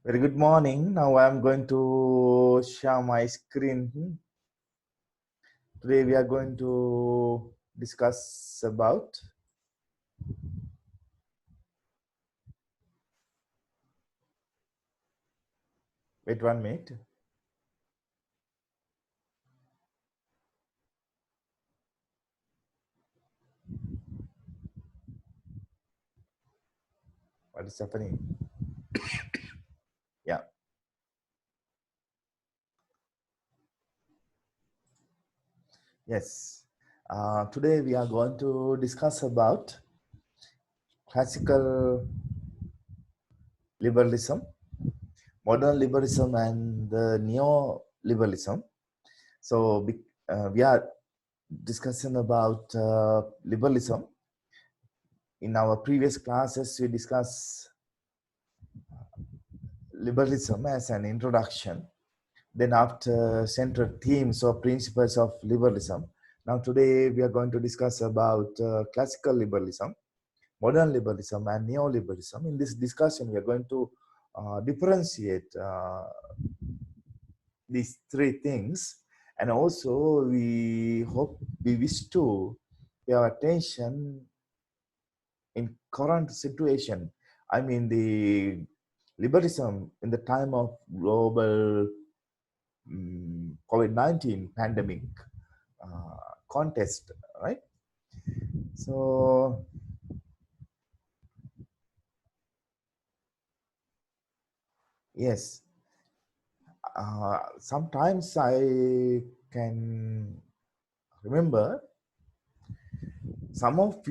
Very good morning. Now I'm going to share my screen. Today we are going to discuss about wait 1 minute. What is happening? Yeah. Yes. Today we are going to discuss about classical liberalism, modern liberalism, and the neoliberalism. So we are discussing about liberalism. In our previous classes, we discussed liberalism as an introduction. Then after central themes or principles of liberalism. Now today we are going to discuss about classical liberalism, modern liberalism and neoliberalism. In this discussion we are going to differentiate these three things, and also we wish to pay our attention in current situation. I mean the liberalism in the time of global COVID-19 pandemic context, right? So yes, sometimes I can remember some of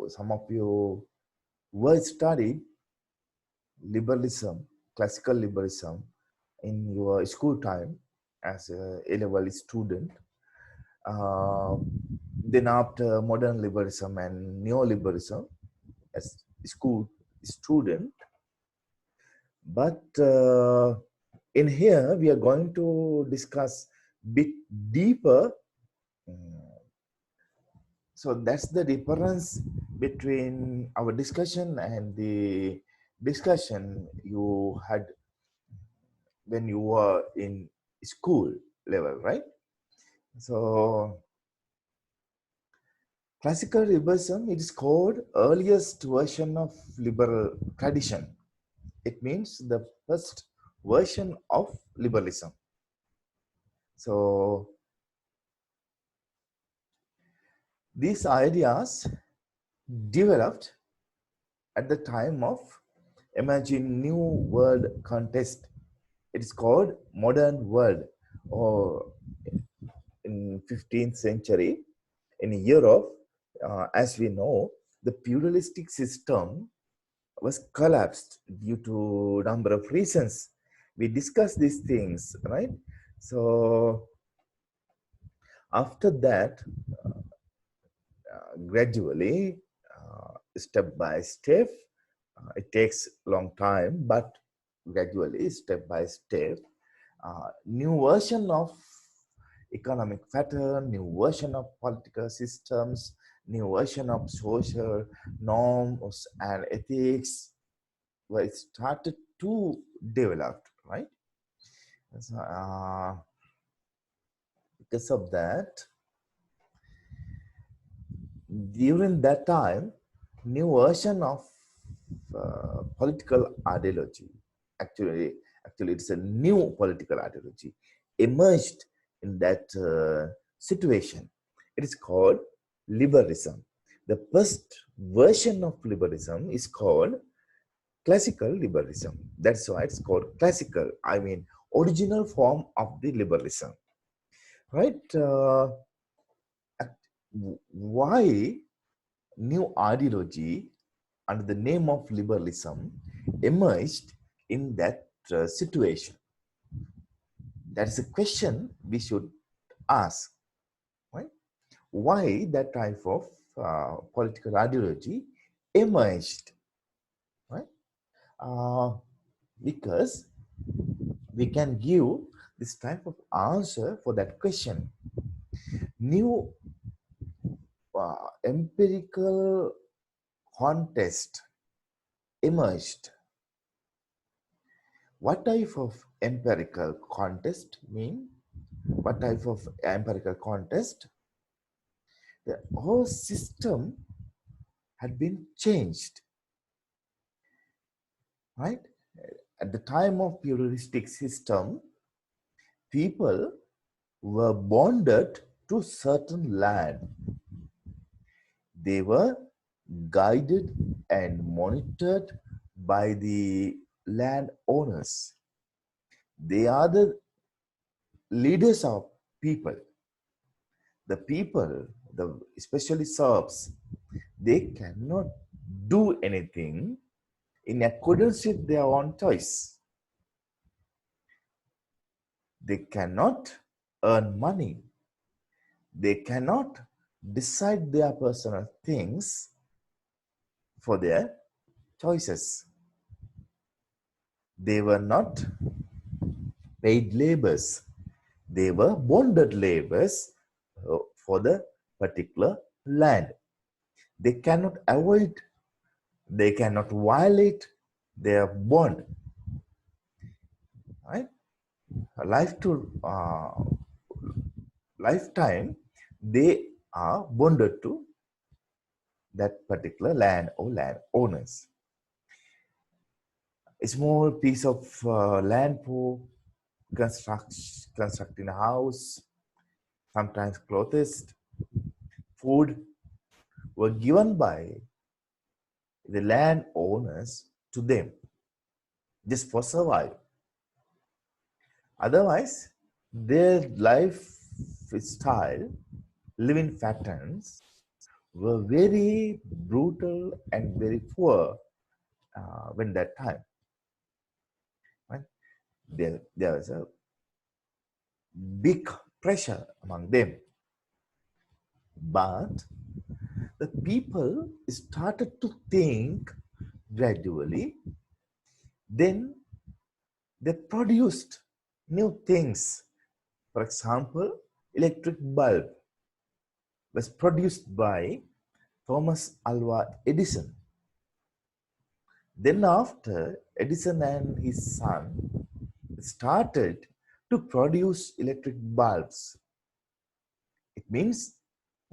some of you were studied liberalism, classical liberalism in your school time as a A-level student. Uh, then after modern liberalism and neoliberalism as school student. But in here, we are going to discuss bit deeper. So that's the difference between our discussion and the discussion you had when you were in school level, right? So classical liberalism, it is called earliest version of liberal tradition. It means the first version of liberalism. So these ideas developed at the time of emerging new world context. It is called modern world, or in 15th century in Europe, as we know, the pluralistic system was collapsed due to number of reasons. We discussed these things, right? So after that, gradually, step by step, it takes a long time, but gradually, step by step, new version of economic pattern, new version of political systems, new version of social norms and ethics were started to develop, right? So, because of that, during that time, new version of political ideology, actually it's a new political ideology, emerged in that situation. It is called liberalism. The first version of liberalism is called classical liberalism. That's why it's called classical. I mean, original form of the liberalism, right? Why new ideology under the name of liberalism emerged in that situation? That's a question we should ask, right? Why that type of political ideology emerged, right? Because we can give this type of answer for that question. New empirical contest emerged. What type of empirical contest mean? What type of empirical contest? The whole system had been changed, right? At the time of pluralistic system, people were bonded to certain land. They were guided and monitored by the landowners. They are the leaders of people. The people, especially serfs, they cannot do anything in accordance with their own choice. They cannot earn money. They cannot decide their personal things for their choices. They were not paid laborers. They were bonded laborers for the particular land. They cannot avoid, they cannot violate their bond. Right? Lifetime, they are bonded to that particular land or land owners. A small piece of land for constructing a house, sometimes clothes, food were given by the land owners to them just for survival. Otherwise, their lifestyle, living patterns were very brutal and very poor when that time. Right? There was a big pressure among them. But the people started to think gradually. Then they produced new things. For example, electric bulb was produced by Thomas Alva Edison. Then after, Edison and his son started to produce electric bulbs. It means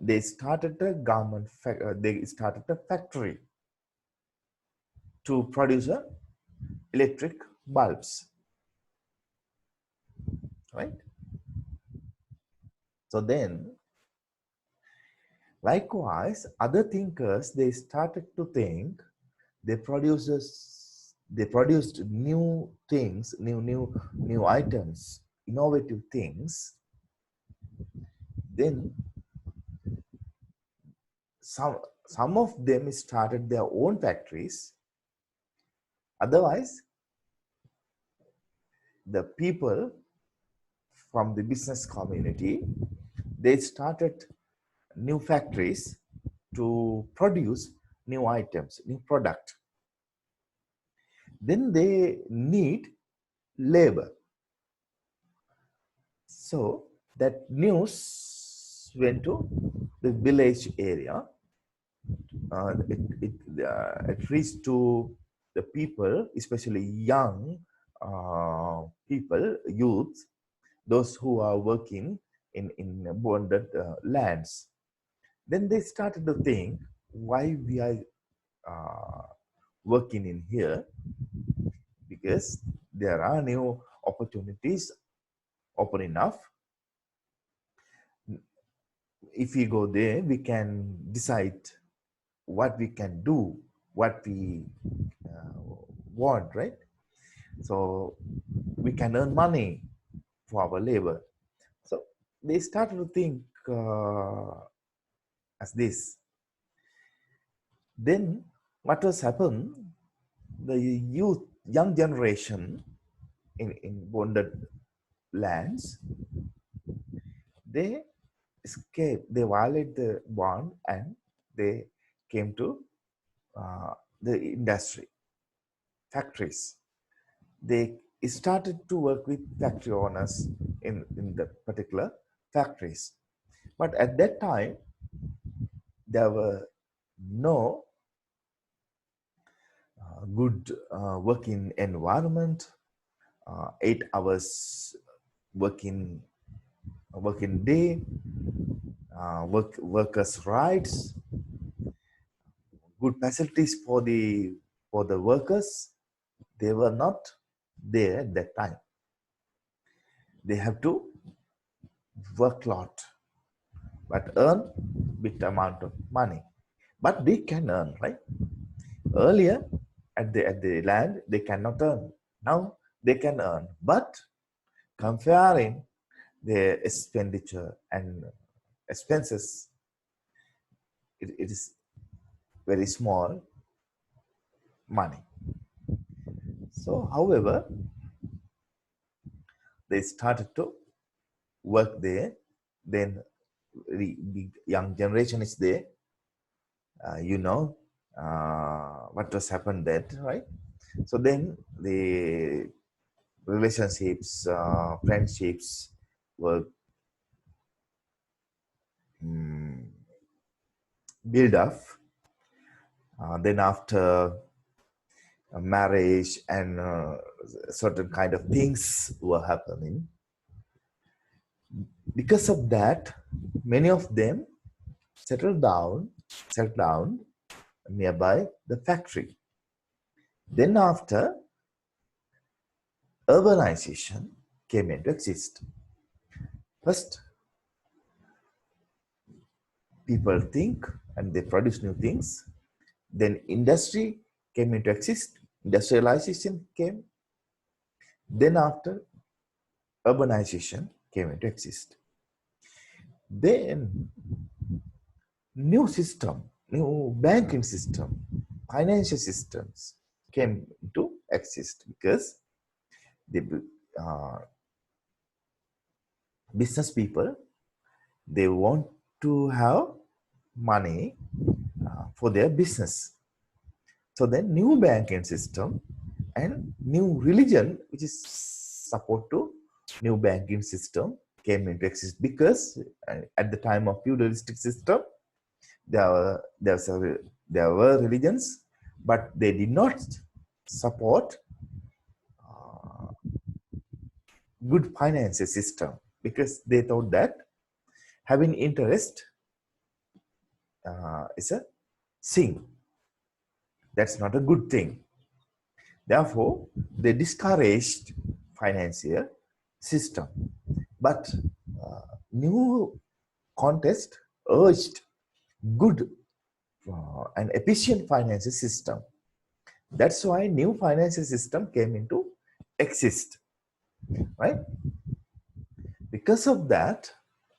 they started they started a factory to produce electric bulbs, right? So then, likewise, other thinkers, they started to think, they produced new things, new items, innovative things. Then some of them started their own factories. Otherwise, the people from the business community, they started new factories to produce new items, new product. Then they need labor. So that news went to the village area. It reached to the people, especially young people, youth, those who are working in bonded lands. Then they started to think, why we are working in here? Because there are new opportunities open enough. If we go there, we can decide what we can do, what we want, right? So we can earn money for our labor. So they started to think as this. Then what was happened? The young generation in bonded lands, they escape, they violate the bond, and they came to the industry, factories. They started to work with factory owners in the particular factories. But at that time, there were no good working environment, 8 hours working day, workers' rights, good facilities for the workers. They were not there at that time. They have to work a lot, but earn big amount of money. But they can earn, right? Earlier, at the land, they cannot earn. Now they can earn, but comparing their expenditure and expenses, it is very small money. So, however, they started to work there. Then the young generation is there. You know what was happened that, right? So then the relationships, friendships were mm, built up. Then after marriage and certain kind of things were happening. Because of that, many of them settled down nearby the factory. Then after, urbanization came into exist. First, people think and they produce new things. Then industry came into exist. Industrialization came. Then after, urbanization came into exist. Then new system, new banking system, financial systems came to exist because the business people, they want to have money for their business. So then new banking system and new religion, which is support to new banking system, came into existence because at the time of feudalistic system, there were religions, but they did not support good financial system because they thought that having interest is a sin. That's not a good thing. Therefore, they discouraged financial system. But new contest urged good and efficient financial system. That's why new financial system came into exist, right? Because of that,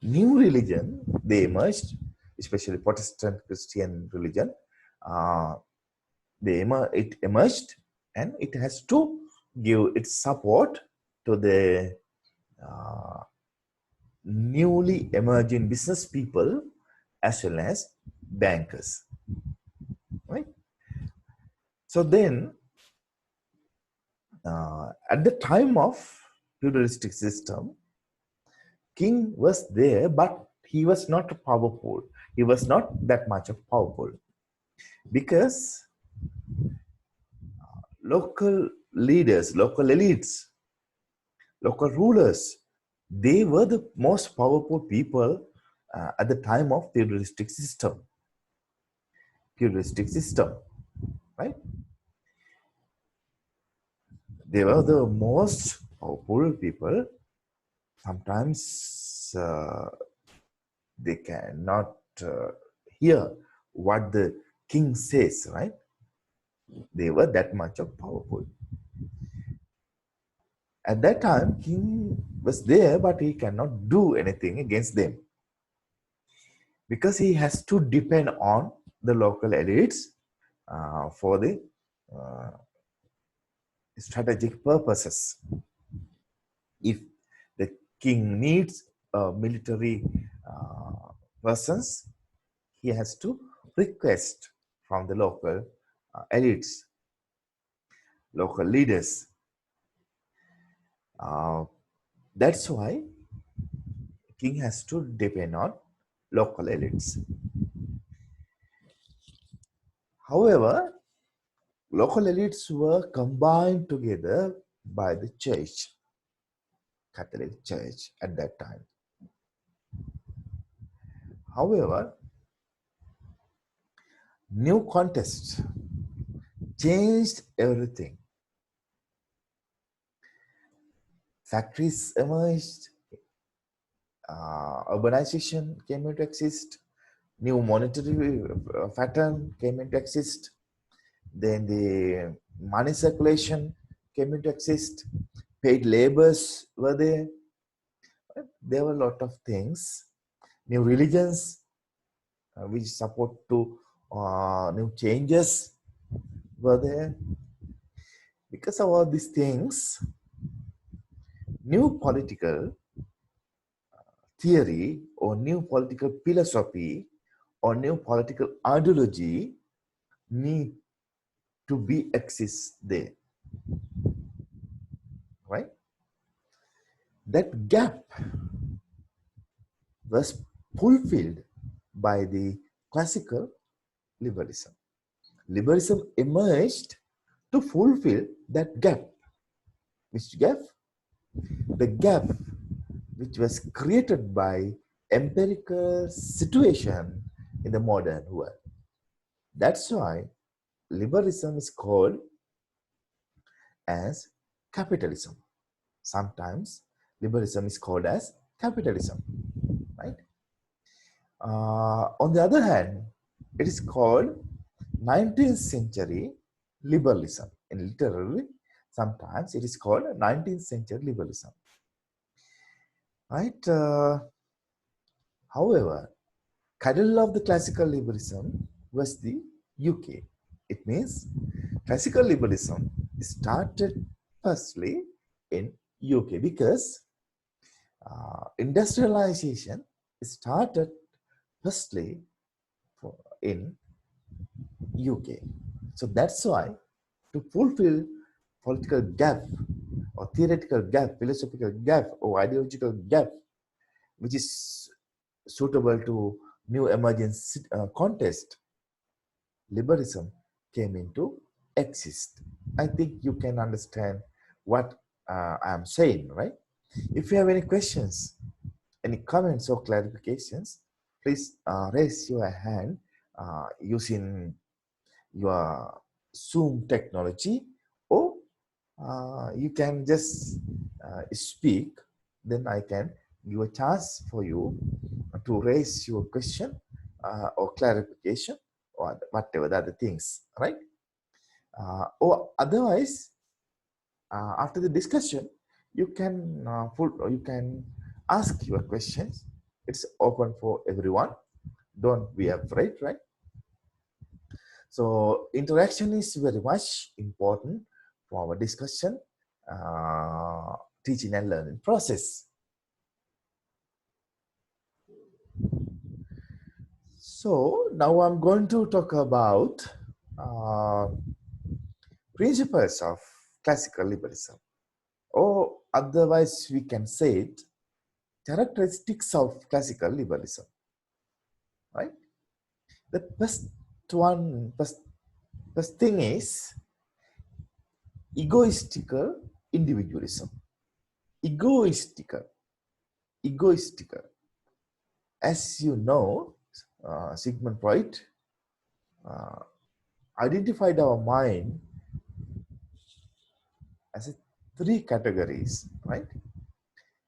new religion they emerged, especially Protestant Christian religion. It emerged, and it has to give its support to the newly emerging business people as well as bankers, right? So then, at the time of feudalistic system, king was there, but he was not powerful. He was not that much of powerful because local leaders, local elites, local rulers, they were the most powerful people at the time of feudalistic system. Feudalistic system, right? They were the most powerful people. Sometimes they cannot hear what the king says, right? They were that much of powerful. At that time, king was there, but he cannot do anything against them because he has to depend on the local elites for the uh, strategic purposes. If the king needs military persons, he has to request from the local elites, local leaders. That's why king has to depend on local elites. However, Local elites were combined together by the church, Catholic Church at that time. However, new context changed everything. Factories emerged, urbanization came into exist, new monetary pattern came into exist, then the money circulation came into exist, paid labors were there. There were a lot of things, new religions which support to new changes were there. Because of all these things, new political theory or new political philosophy or new political ideology need to be exist there, right? That gap was fulfilled by the classical liberalism. Liberalism emerged to fulfill that gap. Which gap? The gap which was created by empirical situation in the modern world. That's why liberalism is called as capitalism. Sometimes liberalism is called as capitalism, right? On the other hand, it is called 19th century liberalism. And literally, sometimes it is called 19th century liberalism, right? However, cradle of the classical liberalism was the UK. It means classical liberalism started firstly in UK because industrialization started firstly in UK. So that's why to fulfill political gap or theoretical gap, philosophical gap or ideological gap, which is suitable to new emerging context, liberalism came into exist. I think you can understand what I am saying, right? If you have any questions, any comments or clarifications, please raise your hand using your Zoom technology, or you can just speak, then I can give a chance for you to raise your question or clarification or whatever the other things, right? Or otherwise, after the discussion, you can you can ask your questions. It's open for everyone. Don't be afraid, right? So interaction is very much important for our discussion, teaching and learning process. So now I'm going to talk about principles of classical liberalism, or otherwise we can say it, characteristics of classical liberalism, right? The first thing is egoistical individualism. Egoistical, egoistical. As you know, Sigmund Freud uh, identified our mind as three categories, right?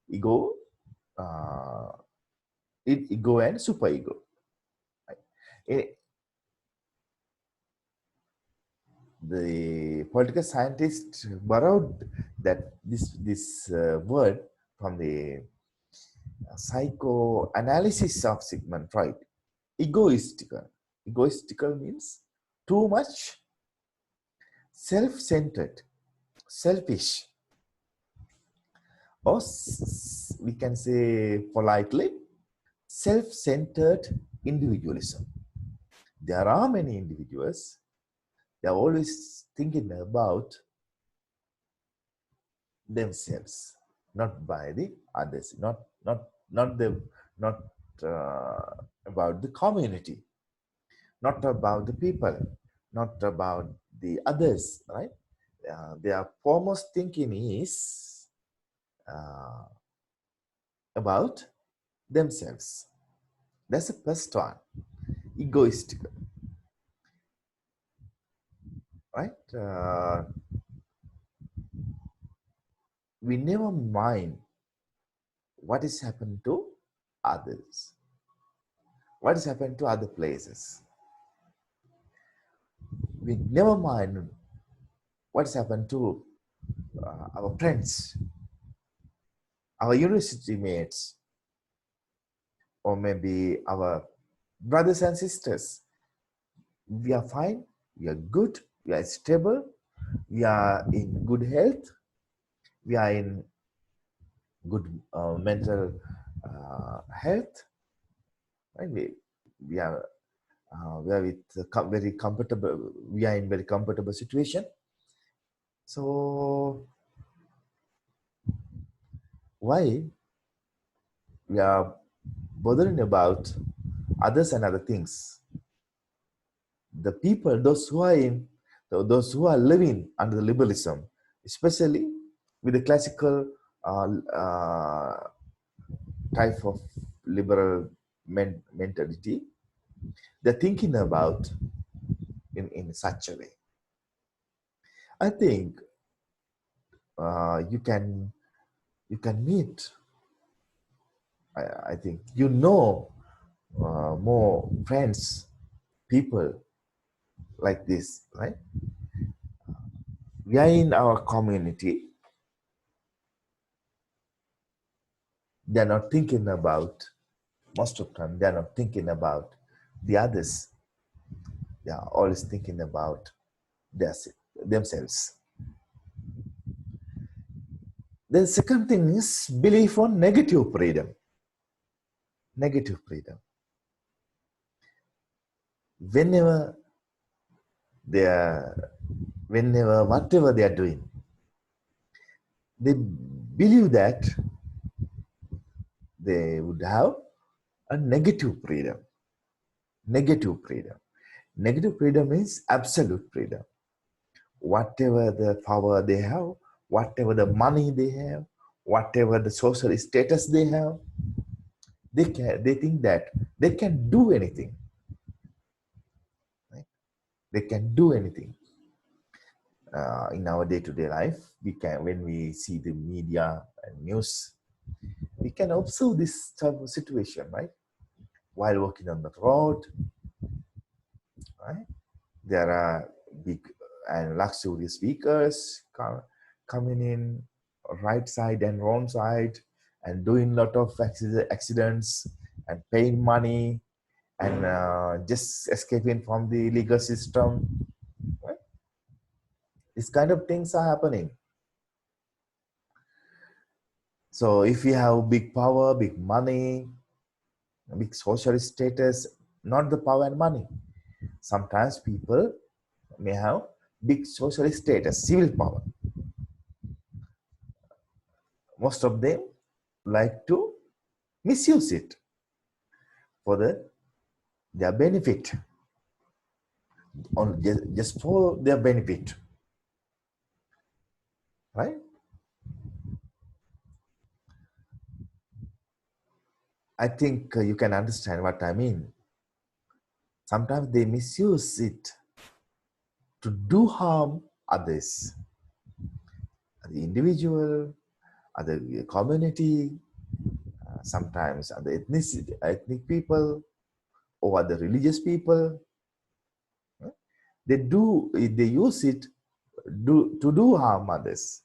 Ego, uh, ego and superego. Right? The political scientists borrowed that this word from the psychoanalysis of Sigmund Freud. Egoistical. Egoistical means too much self-centered, selfish, or we can say politely, self-centered individualism. There are many individuals, they are always thinking about themselves, not by the others, not about the community, not about the people, not about the others, right? Their foremost thinking is about themselves. That's the first one, egoistical, right? We never mind what is happened to others, what is happened to other places. We never mind what has happened to our friends, our university mates, or maybe our brothers and sisters. We are fine, we are good, we are stable, we are in good health, we are in good mental health, right? We are with very comfortable, we are in very comfortable situation. So why we are bothering about others and other things? The people, those who are living under the liberalism, especially with the classical type of liberal mentality, they're thinking about in such a way. I think you can meet. I think more friends, people like this, right? We are in our community. They are not thinking about, most of the time, they are not thinking about the others. They are always thinking about themselves. The second thing is belief on negative freedom. Negative freedom. Whenever whatever they are doing, they believe that they would have a negative freedom. Negative freedom. Negative freedom means absolute freedom. Whatever the power they have, whatever the money they have, whatever the social status they have, they think that they can do anything. Right? They can do anything. In our day-to-day life, when we see the media and news, we can observe this type of situation, right? While walking on the road, right? There are big and luxurious vehicles coming in right side and wrong side and doing a lot of accidents and paying money and just escaping from the legal system. Right? These kind of things are happening. So if you have big power, big money, big social status, not the power and money. Sometimes people may have big social status, civil power. Most of them like to misuse it for their benefit, just for their benefit, right? I think you can understand what I mean. Sometimes they misuse it to do harm others, the individual, other community, sometimes other ethnic people or other religious people. They use it to do harm others.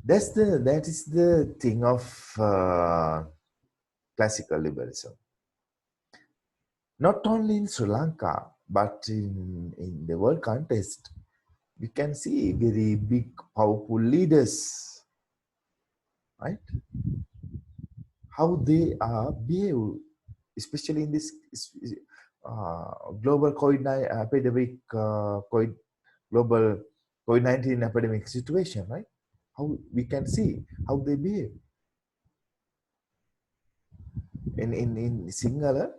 That is the thing of classical liberalism. Not only in Sri Lanka, but in the world context, we can see very big, powerful leaders, right? How they behave, especially in this global COVID-19 epidemic, global COVID-19 epidemic situation, right? How we can see how they behave. in Sinhala,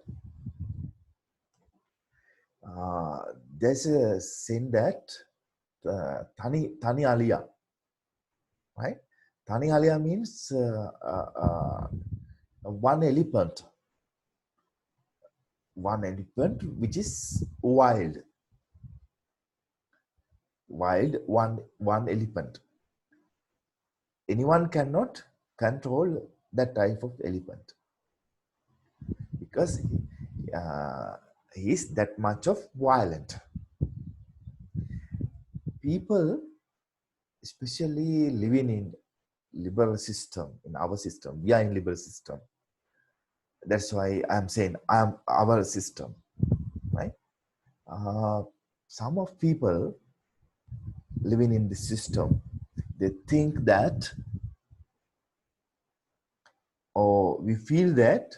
there's a saying that Tani Alia, right? Tani Alia means one elephant which is wild, one elephant. Anyone cannot control that type of elephant because he is that much of violent. People, especially living in liberal system, in our system, we are in liberal system. That's why I'm saying I'm our system, right? Some of people living in the system, they think that, or we feel that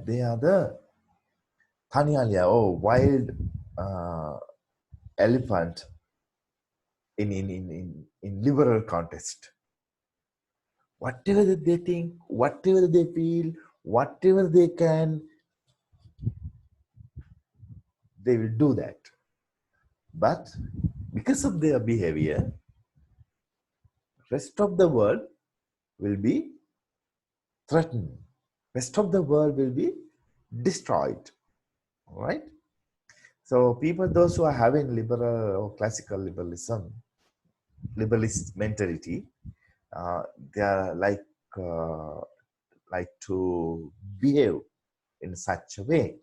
they are the Tanialia, wild elephant in liberal contest. Whatever they think, whatever they feel, whatever they can, they will do that. But because of their behavior, rest of the world will be threatened. Rest of the world will be destroyed. All right. So people, those who are having liberal or classical liberalist mentality, they are like to behave in such a way.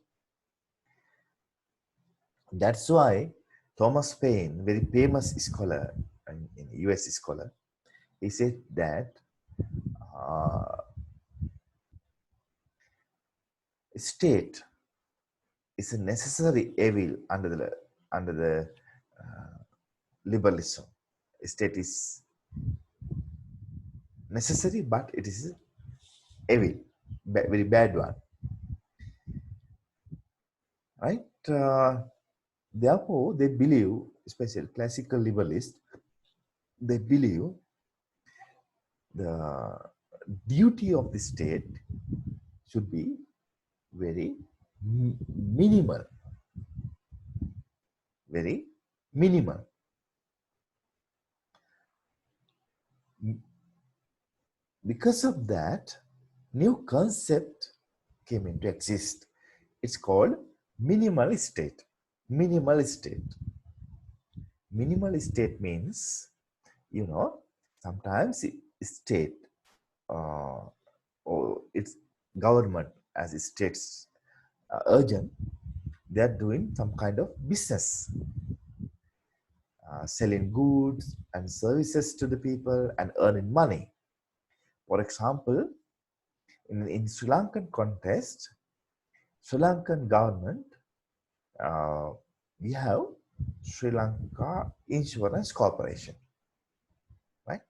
That's why Thomas Paine, very famous scholar, and US scholar, he said that state is a necessary evil under the liberalism. State is necessary, but it is evil, very bad one, right? Therefore, they believe, especially classical liberalists, they believe the duty of the state should be very minimal, very minimal. Because of that, new concept came into exist. It's called minimal state. Minimal state. Minimal state means, sometimes state or its government as it states urgent, they are doing some kind of business, selling goods and services to the people and earning money. For example, in Sri Lankan context, Sri Lankan government, we have Sri Lanka Insurance Corporation, right?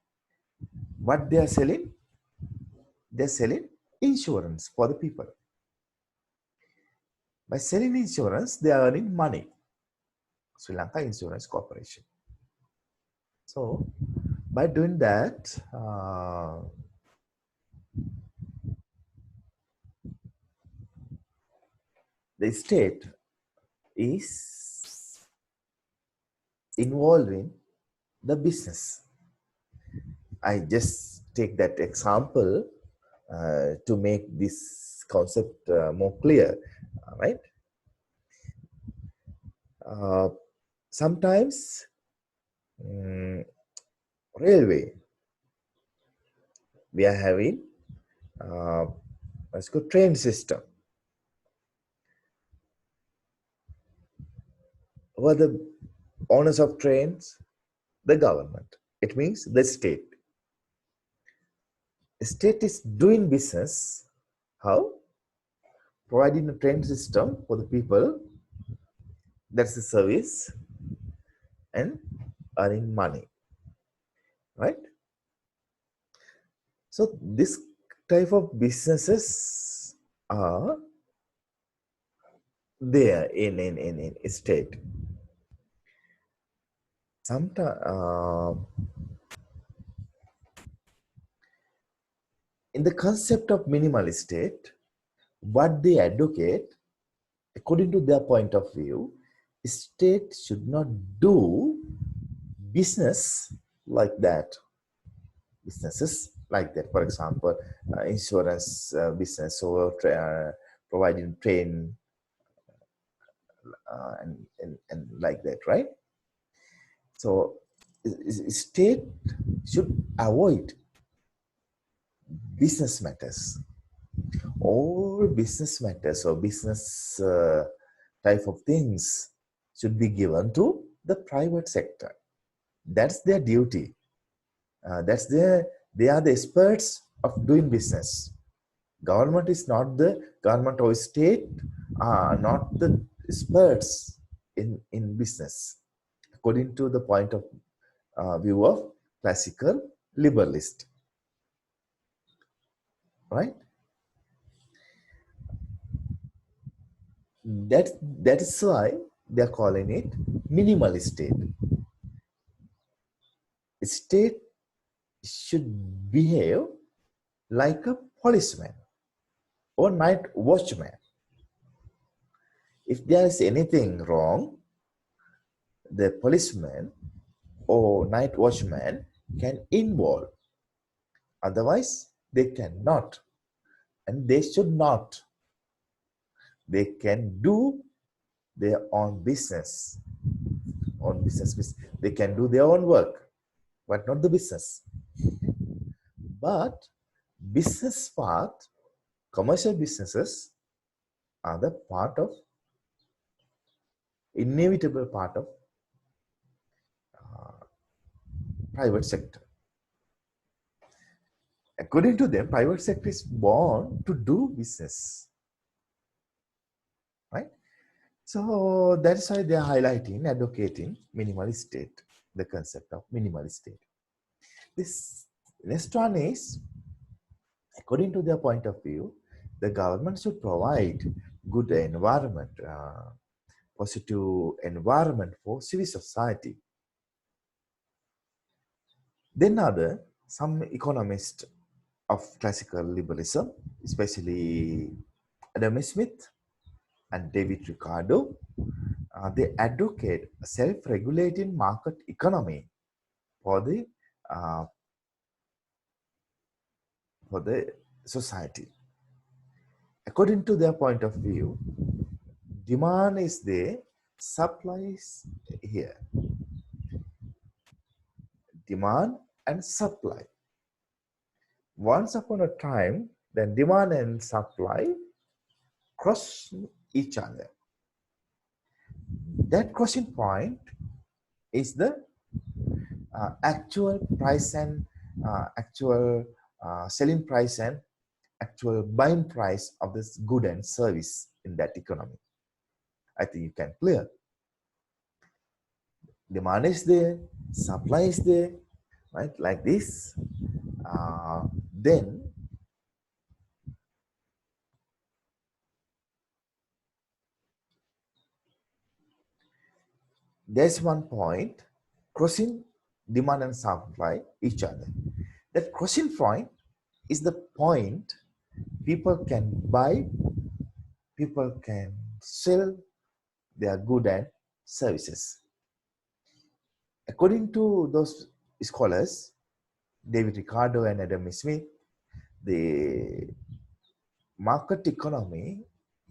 What they are selling? They're selling insurance for the people. By selling insurance, they are earning money. Sri Lanka Insurance Corporation. So, by doing that, the state is involving the business. I just take that example to make this concept more clear, right? Sometimes railway, we are having let's go train system. Who are the owners of trains? The government. It means the state. The state is doing business. How? Providing a train system for the people. That's the service and earning money, right? So this type of businesses are there in state. sometimes in the concept of minimalist state, what they advocate, according to their point of view, state should not do business like that. Businesses like that, for example, insurance business or providing train and like that, right? So state should avoid business matters. All business matters or business type of things should be given to the private sector. That's their duty. They are the experts of doing business. Government is not the government or state are not the experts in business, according to the point of view of classical liberalist, right? That is why they are calling it minimalist state. State should behave like a policeman or night watchman. If there is anything wrong, the policeman or night watchman can involve. Otherwise, they cannot and they should not. They can do their own business. They can do their own work, but not the business. But business part, commercial businesses are the part of inevitable part of private sector. According to them, private sector is born to do business, right? So that's why they are highlighting, advocating minimalist state, the concept of minimalist state. This next one is, according to their point of view, the government should provide good environment, positive environment for civil society. Then some economists of classical liberalism, especially Adam Smith and David Ricardo, they advocate a self-regulating market economy for the society. According to their point of view, demand is there, supply is here. Demand and supply. Once upon a time, then demand and supply cross each other. That crossing point is the actual price and actual selling price and actual buying price of this good and service in that economy. I think you can clear. Demand is there, supply is there, right? Like this. Then there's one point crossing demand and supply each other. That crossing point is the point people can buy, people can sell their goods and services. According to those scholars, David Ricardo and Adam Smith, the market economy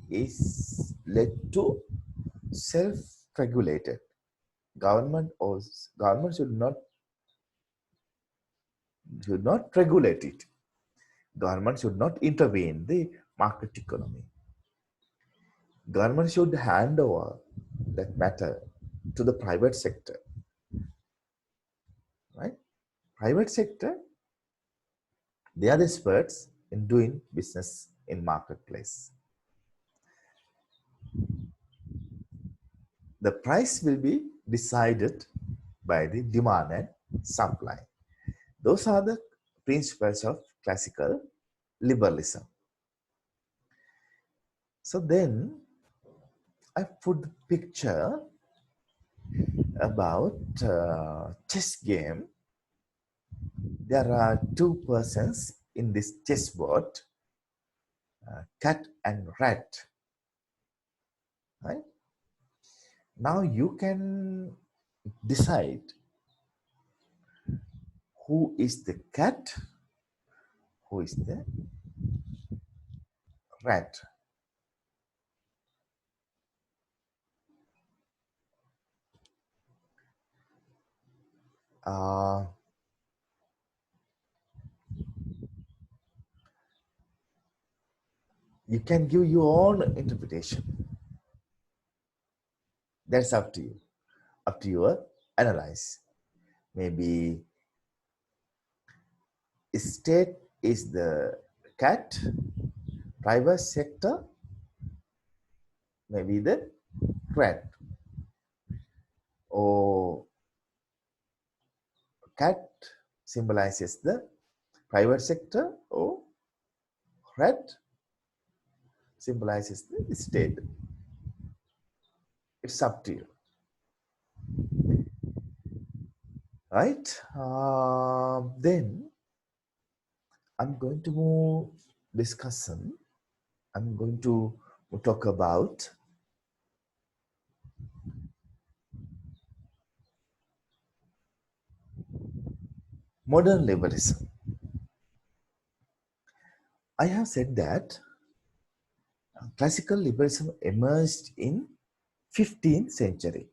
is led to self-regulated. Government should not regulate it. Government should not intervene in the market economy. Government should hand over that matter to the private sector, right? Private sector, they are the experts in doing business in marketplace. The price will be decided by the demand and supply. Those are the principles of classical liberalism. So then I put the picture about chess game. There are two persons in this chessboard, cat and rat. Right? Now you can decide who is the cat, who is the rat. Uh, you can give your own interpretation. That's up to you, up to your analyze. Maybe state is the cat, private sector, maybe the rat, or cat symbolizes the private sector, or rat symbolizes the state. It's up to you, right? Then I'm going to move discussion. I'm going to talk about modern liberalism. I have said that classical liberalism emerged in 15th century,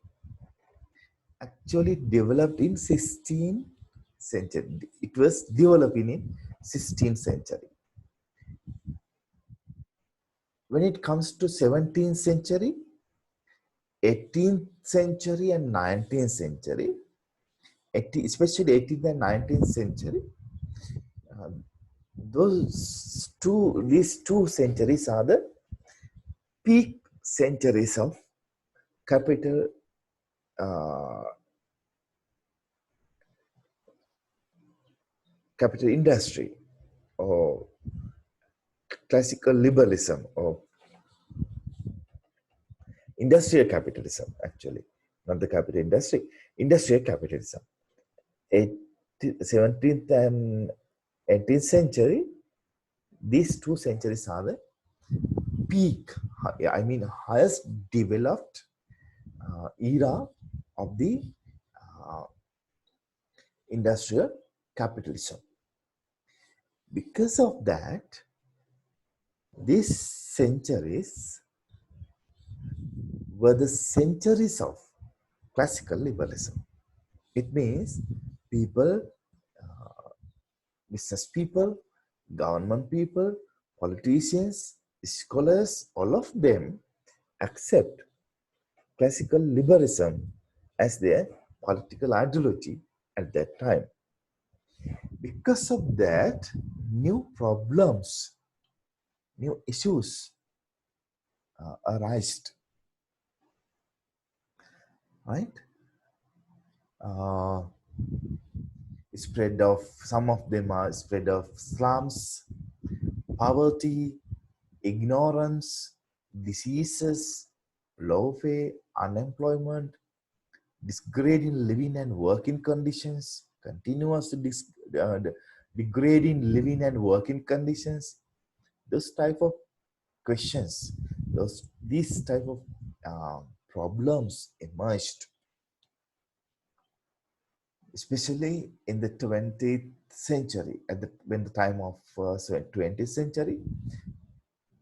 actually developed in 16th century. It was developing in 16th century. When it comes to 17th century, 18th century and 19th century, especially 18th and 19th century, uh, these two centuries are the peak centuries of capital capital industry, or classical liberalism, or industrial capitalism, actually, not the capital industry, industrial capitalism. 17th and 18th century, these two centuries are the peak, I mean, highest developed era of the uh, industrial capitalism. Because of that, these centuries were the centuries of classical liberalism. It means people, business people, government people, politicians, scholars, all of them accept classical liberalism as their political ideology at that time. Because of that, new problems, new issues arised, right? Uh, Spread of, some of them are spread of slums, poverty, ignorance, diseases, lawfare, unemployment, degrading living and working conditions, continuous degrading living and working conditions. Those type of questions, these type of problems emerged, especially in the 20th century, when the time of 20th century.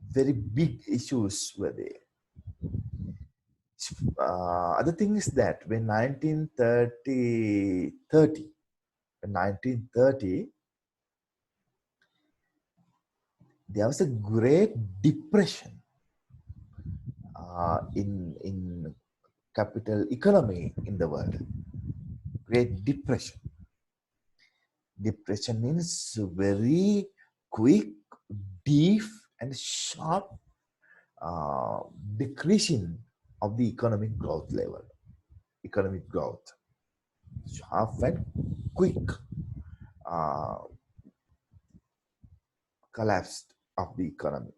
Very big issues were there. Other thing is that when 1930, there was a great depression in capital economy in the world. Great depression. Depression means very quick, deep, and sharp decreasing of the economic growth level. Economic growth, sharp and quick uh, collapse of the economy,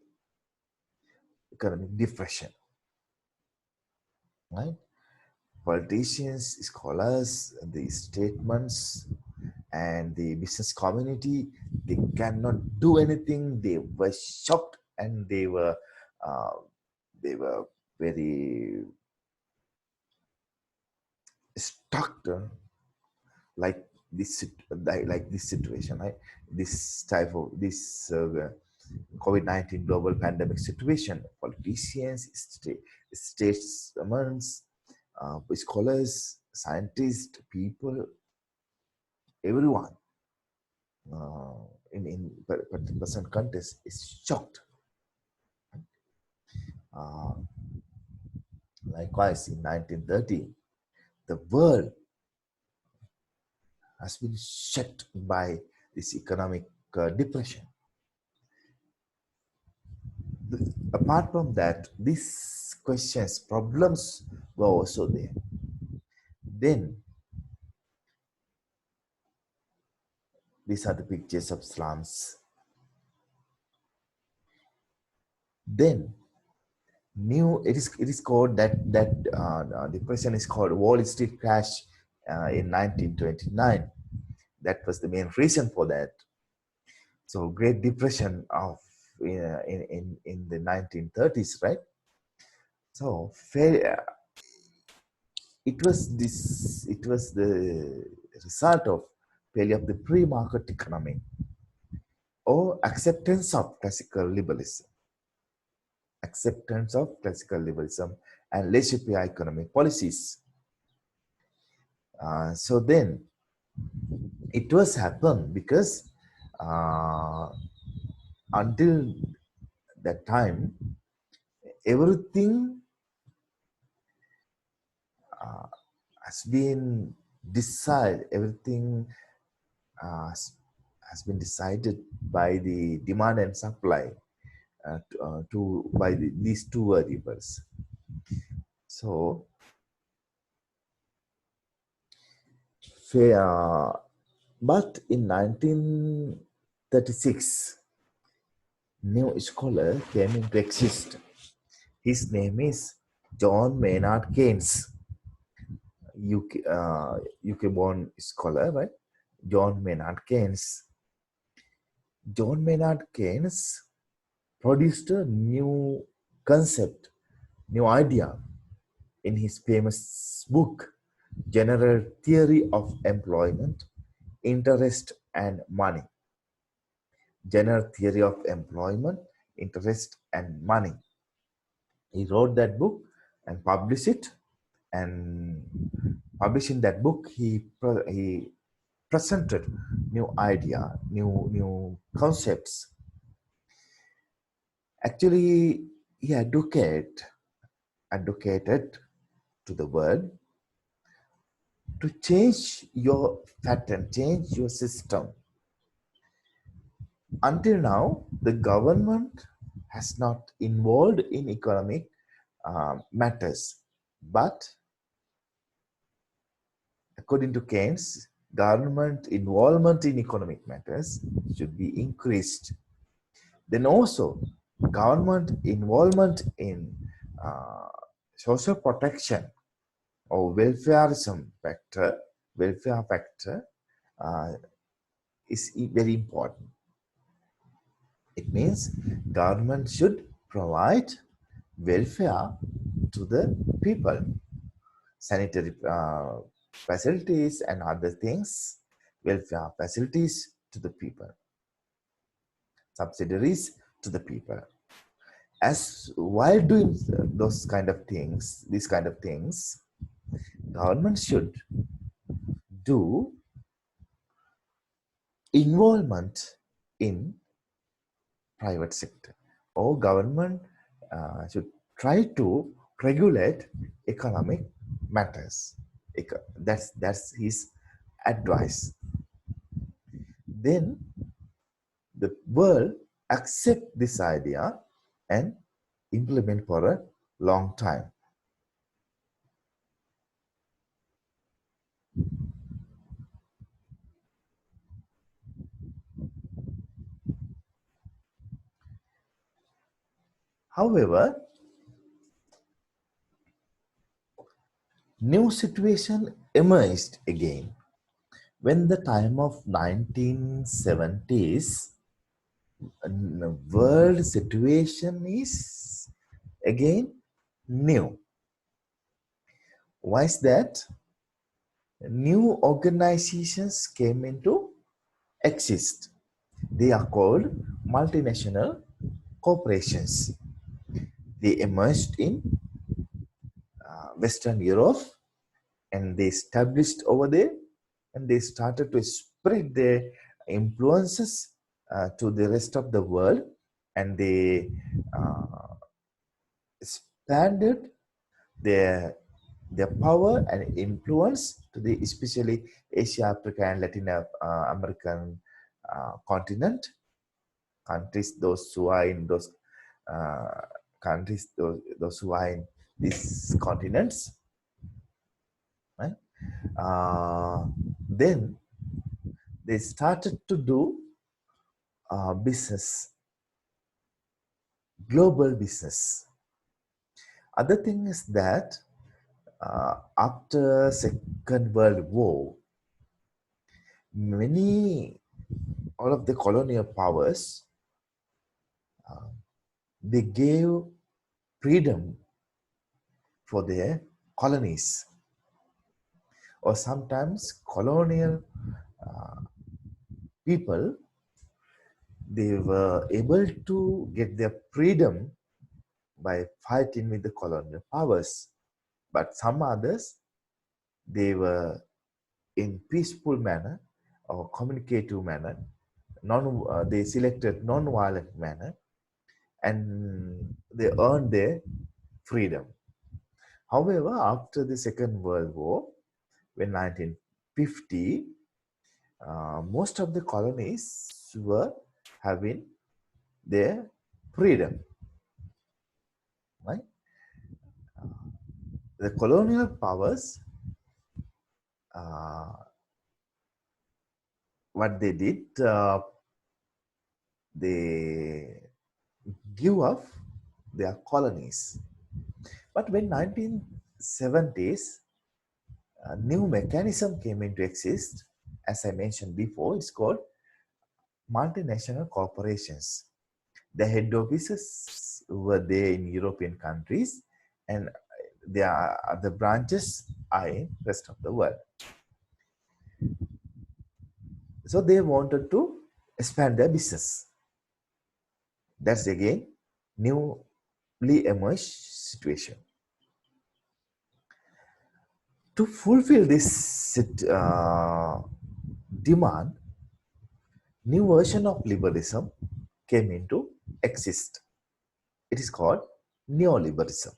economic depression, right? politicians, scholars, the statements, and the business community, they cannot do anything. They were shocked, and uh, they were very stuck, like like this situation, right? This type of this COVID-19 global pandemic situation. Politicians, statesmen, scholars, scientists, people, everyone uh, in present context is shocked. Uh, Likewise, in 1930, the world has been shocked by this economic depression. Apart from that, these questions, problems were also there. Then, these are the pictures of slums. Then, it is called that depression is called Wall Street crash in 1929. That was the main reason for that. So, Great Depression of in the 1930s, right? So, it was the result of failure of the pre-market economy or acceptance of classical liberalism and laissez-faire economic policies. So then it was happened because uh, until that time, everything uh, has been decided, everything uh, has been decided by the demand and supply by these two variables. So, but in 1936, new scholar came into existence. His name is John Maynard Keynes, UK born scholar, right? John Maynard Keynes. John Maynard Keynes produced a new concept, new idea in his famous book, General Theory of Employment, Interest and Money. General Theory of Employment, Interest and Money. He wrote that book and published it. And publishing that book, he presented new idea, new concepts. Actually, he advocated to the world to change your pattern, change your system. Until now, the government has not involved in economic matters, but according to Keynes, government involvement in economic matters should be increased. Then also, government involvement in uh, social protection or welfare factor uh, is very important. It means government should provide welfare to the people, sanitary facilities and other things, welfare facilities to the people, subsidiaries to the people. As while doing these kind of things, government should do involvement in private sector, or government should try to regulate economic matters. That's his advice. Then the world accept this idea and implement for a long time. However, New situation emerged again. When the time of 1970s, world situation is again new. Why is that? New organizations came into exist. They are called multinational corporations. They emerged in Western Europe and they established over there and they started to spread their influences to the rest of the world and they uh, expanded their power and influence to the especially Asia, Africa, and Latin American continent countries. Those who are in those uh, countries, those who are in these continents, right? Then they started to do business, global business. Other thing is that after Second World War, many all of the colonial powers they gave freedom for their colonies, or sometimes colonial people they were able to get their freedom by fighting with the colonial powers, but some others they were in peaceful manner or communicative manner. They selected non-violent manner and they earned their freedom. However, after the Second World War, when 1950, most of the colonies were having their freedom. Right? The colonial powers, what they did, they give up their colonies. But when 1970s, a new mechanism came into exist, as I mentioned before, it's called multinational corporations. The head offices were there in European countries and there are other branches are in rest of the world. So they wanted to expand their business. That's again newly emerged situation. To fulfill this demand, new version of liberalism came into exist. It is called neoliberalism.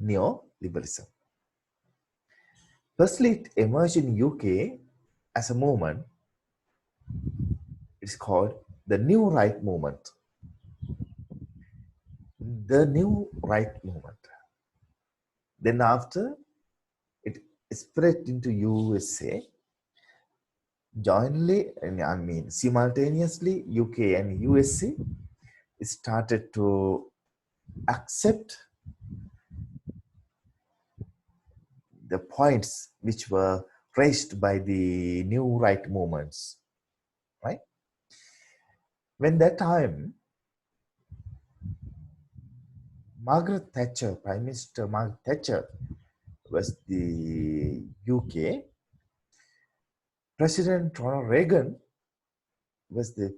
Neoliberalism. Firstly, it emerged in UK as a movement. It's called the New Right Movement. The New Right Movement. Then after, it spread into USA. Jointly, simultaneously, UK and USA started to accept the points which were raised by the New Right movements, right? When that time, Prime Minister Margaret Thatcher was the UK, President Ronald Reagan was the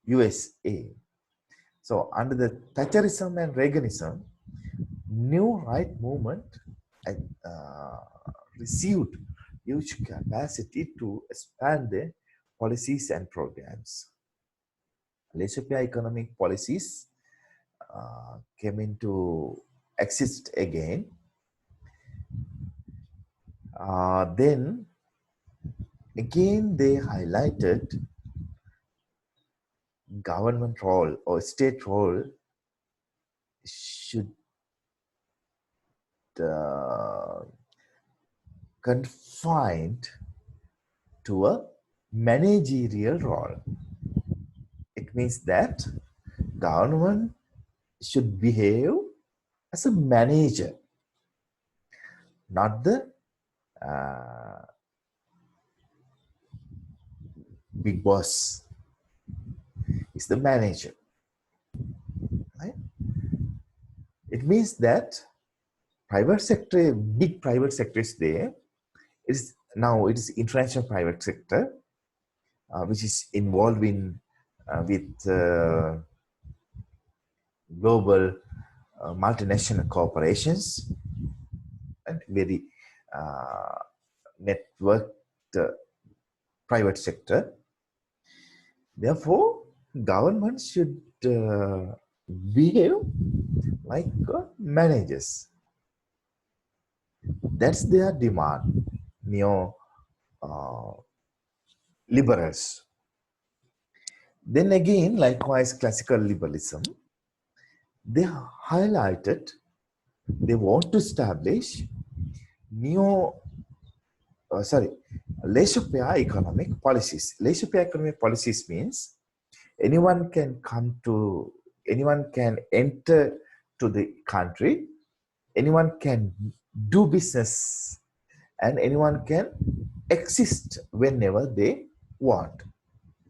USA. So under the Thatcherism and Reaganism, New Right movement uh, received huge capacity to expand their policies and programs. Laissez-faire economic policies came into exist again. Then again they highlighted government role or state role should confined to a managerial role. It means that government should behave as a manager. not the uh, big boss. It's the manager, right? It means that private sector, big private sector is there. It is international private sector, which is involved in with global multinational corporations and very uh, networked private sector. Therefore, government should behave like managers. That's their demand. Neo liberals. Then again, likewise, classical liberalism, they highlighted, they want to establish neo, laissez-faire economic policies. Laissez-faire economic policies means anyone can come to, anyone can enter to the country, anyone can do business, and anyone can exist whenever they want.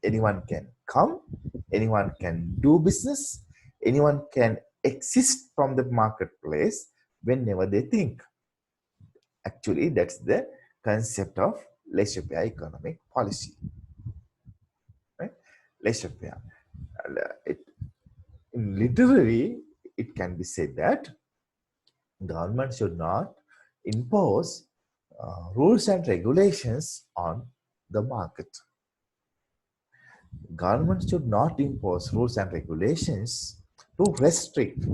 Anyone can come, anyone can do business, anyone can exist from the marketplace whenever they think. Actually, that's the concept of laissez-faire economic policy, right? Laissez-faire. In literally, it can be said that government should not impose rules and regulations on the market. Government should not impose rules and regulations to restrict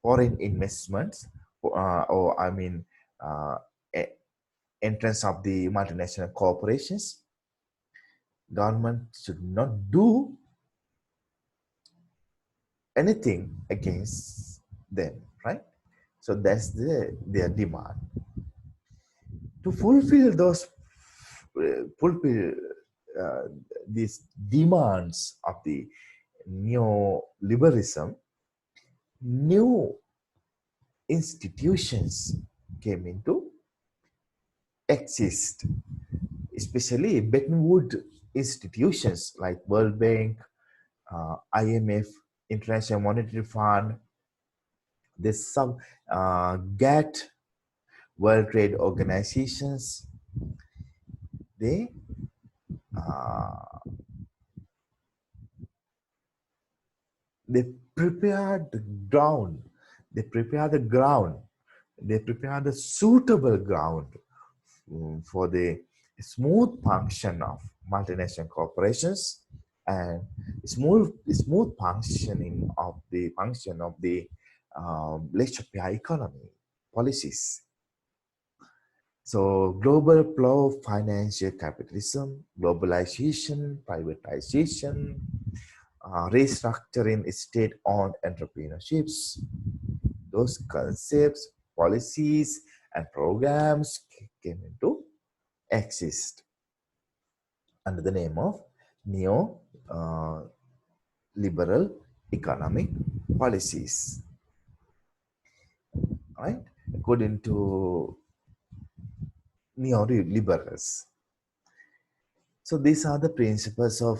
foreign investments, or I mean, entrance of the multinational corporations. Government should not do anything against them, right? So that's their demand. To fulfill those, fulfill these demands of the neoliberalism, new institutions came into exist, especially Bretton Woods institutions like World Bank, IMF, International Monetary Fund, there's some GATT, World Trade Organizations. They prepare the ground. They prepare the ground. They prepare the suitable ground for the smooth function of multinational corporations and smooth functioning of the laissez-faire economy policies. So global flow of financial capitalism, globalization, privatization, restructuring state-owned entrepreneurships, those concepts, policies, and programs came into exist under the name of neo-liberal economic policies. Right? According to neoliberals. So these are the principles of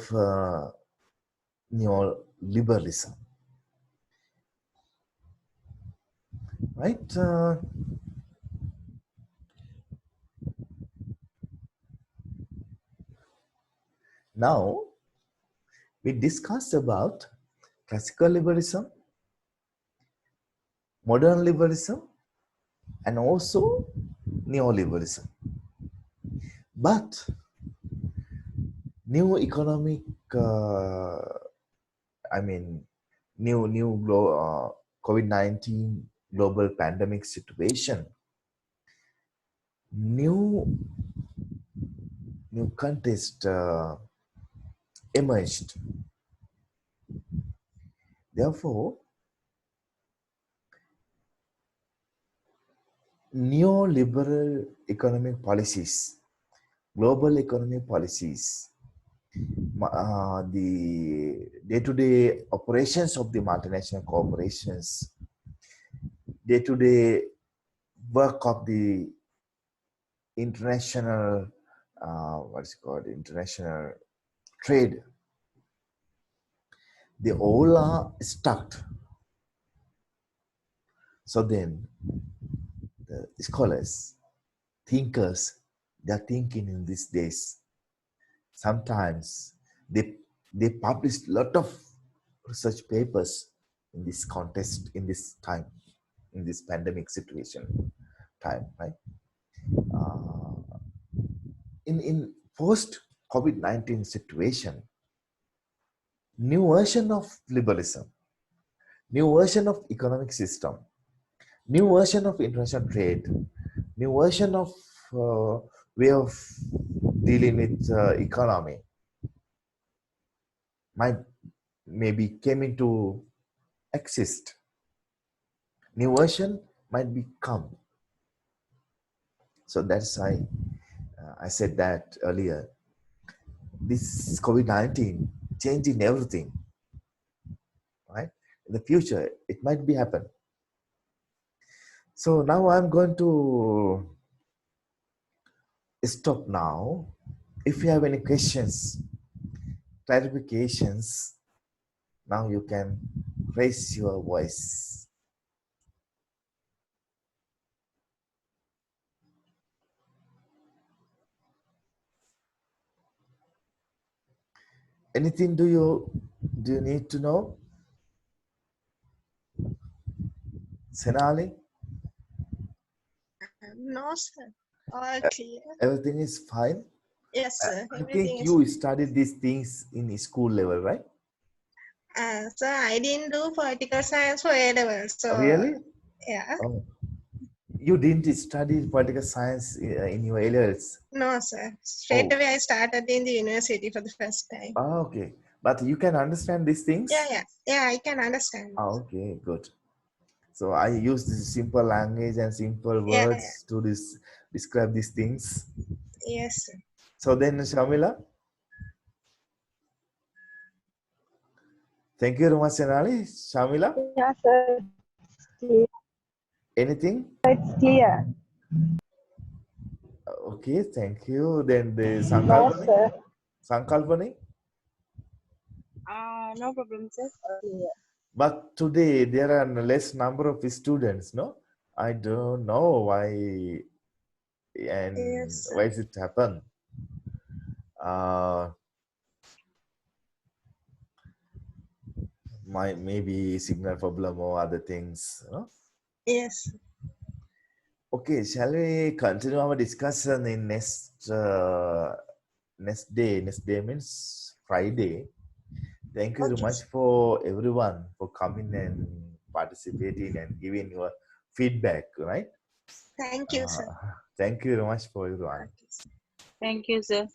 neoliberalism. Right? Now, we discussed about classical liberalism, modern liberalism, and also neoliberalism. But new economic, COVID-19 global pandemic situation, new context emerged. Therefore, neoliberal economic policies, global economic policies, the day-to-day operations of the multinational corporations, day-to-day work of the international, what's it called, international trade, they all are stuck. So then the scholars, thinkers, they are thinking in these days. Sometimes they published a lot of research papers in this contest, in this time, in this pandemic situation time, right? In post COVID-19 situation, new version of liberalism, new version of economic system, new version of international trade, new version of way of dealing with economy might maybe came into exist. New version might become. So that's why I said that earlier. This COVID-19 changing everything, right? In the future, it might be happen. So now I'm going to stop now. If you have any questions, clarifications, now you can raise your voice. Anything do you need to know? Senali? No, sir. All clear. Everything is fine? Yes, sir. I Everything think is you studied these things in school level, right? Sir, I didn't do political science for A level, so Really? yeah. Oh. You didn't study political science in your A levels? No, sir. Straight away I started in the university for the first time. Oh, okay. But you can understand these things? Yeah, I can understand. Oh, okay, good. So I use this simple language and simple words to describe these things. Yes, sir. So then, Shamila, thank you very much, Senali. Shamila? Yeah, sir. Anything? It's clear. Okay, thank you. Then the No, Sankalpani? sir. Sankalpani? No problem, sir. But today there are less number of students, no? I don't know why and Yes, why does it happen? Maybe signal problem or other things, no? Yes. Okay, shall we continue our discussion in next day? Next day means Friday. Thank you very much for everyone for coming and participating and giving your feedback, right? Thank you, sir. Thank you very much for everyone. Thank you, sir.